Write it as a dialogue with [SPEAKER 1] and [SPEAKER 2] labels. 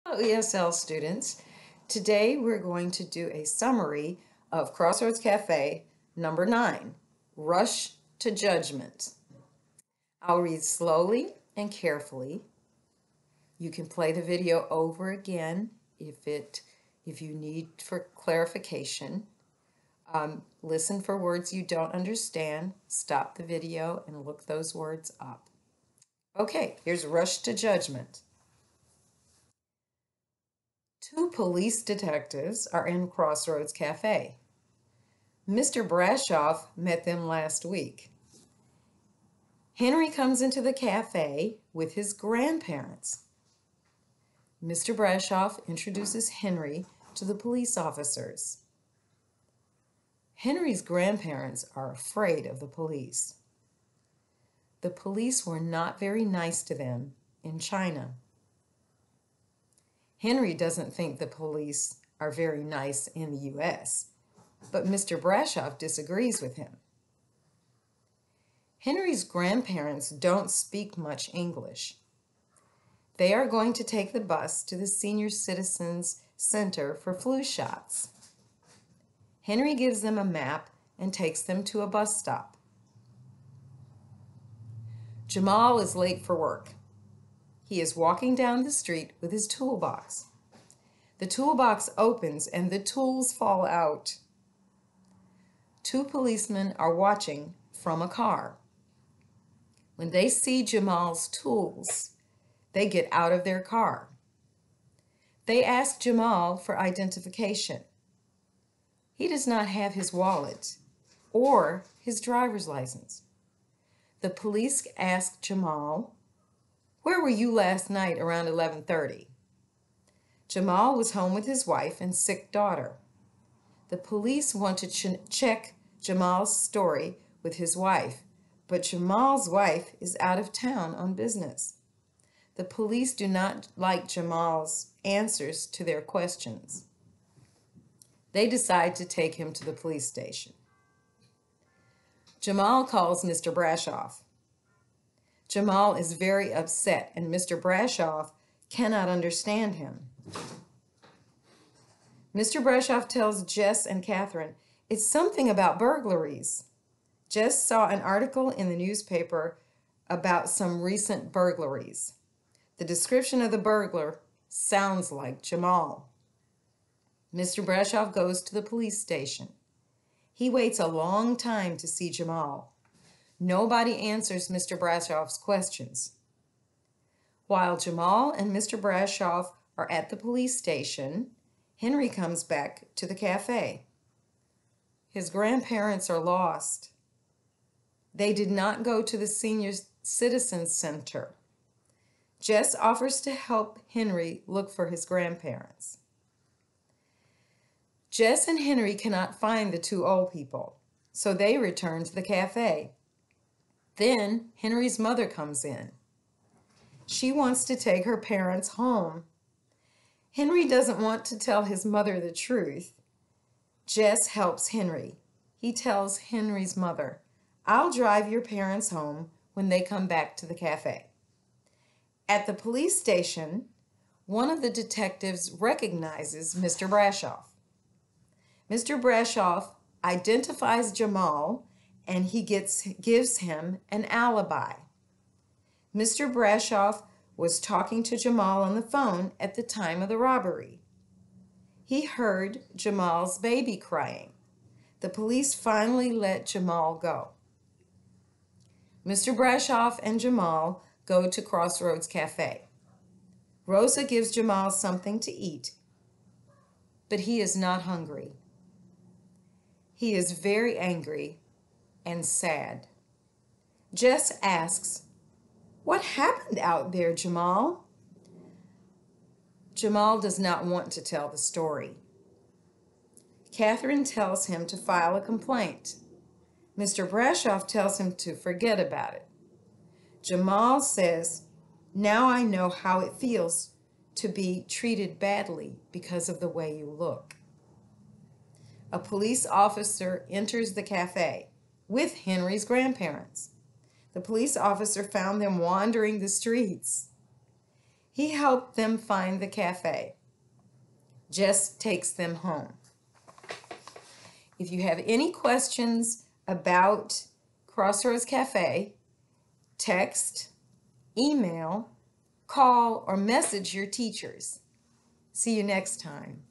[SPEAKER 1] Hello, ESL students. Today we're going to do a summary of Crossroads Cafe number 9, Rush to Judgment. I'll read slowly and carefully. You can play the video over again if you need for clarification. Listen for words you don't understand. Stop the video and look those words up. Okay, here's Rush to Judgment. Two police detectives are in Crossroads Cafe. Mr. Brashoff met them last week. Henry comes into the cafe with his grandparents. Mr. Brashoff introduces Henry to the police officers. Henry's grandparents are afraid of the police. The police were not very nice to them in China. Henry doesn't think the police are very nice in the U.S., but Mr. Brashoff disagrees with him. Henry's grandparents don't speak much English. They are going to take the bus to the Senior Citizens Center for flu shots. Henry gives them a map and takes them to a bus stop. Jamal is late for work. He is walking down the street with his toolbox. The toolbox opens and the tools fall out. Two policemen are watching from a car. When they see Jamal's tools, they get out of their car. They ask Jamal for identification. He does not have his wallet or his driver's license. The police ask Jamal, "Where were you last night around 11:30? Jamal was home with his wife and sick daughter. The police want to check Jamal's story with his wife, but Jamal's wife is out of town on business. The police do not like Jamal's answers to their questions. They decide to take him to the police station. Jamal calls Mr. Brashoff. Jamal is very upset, and Mr. Brashoff cannot understand him. Mr. Brashoff tells Jess and Catherine it's something about burglaries. Jess saw an article in the newspaper about some recent burglaries. The description of the burglar sounds like Jamal. Mr. Brashoff goes to the police station. He waits a long time to see Jamal. Nobody answers Mr. Brashoff's questions. While Jamal and Mr. Brashoff are at the police station, Henry comes back to the cafe. His grandparents are lost. They did not go to the Senior Citizens Center. Jess offers to help Henry look for his grandparents. Jess and Henry cannot find the two old people, so they return to the cafe. Then Henry's mother comes in. She wants to take her parents home. Henry doesn't want to tell his mother the truth. Jess helps Henry. He tells Henry's mother, "I'll drive your parents home when they come back to the cafe." At the police station, one of the detectives recognizes Mr. Brashoff. Mr. Brashoff identifies Jamal and he gives him an alibi. Mr. Brashoff was talking to Jamal on the phone at the time of the robbery. He heard Jamal's baby crying. The police finally let Jamal go. Mr. Brashoff and Jamal go to Crossroads Cafe. Rosa gives Jamal something to eat, but he is not hungry. He is very angry and sad. Jess asks, "What happened out there, Jamal?" Jamal does not want to tell the story. Catherine tells him to file a complaint. Mr. Brashoff tells him to forget about it. Jamal says, "Now I know how it feels to be treated badly because of the way you look." A police officer enters the cafe with Henry's grandparents. The police officer found them wandering the streets. He helped them find the cafe. Jess takes them home. If you have any questions about Crossroads Cafe, text, email, call, or message your teachers. See you next time.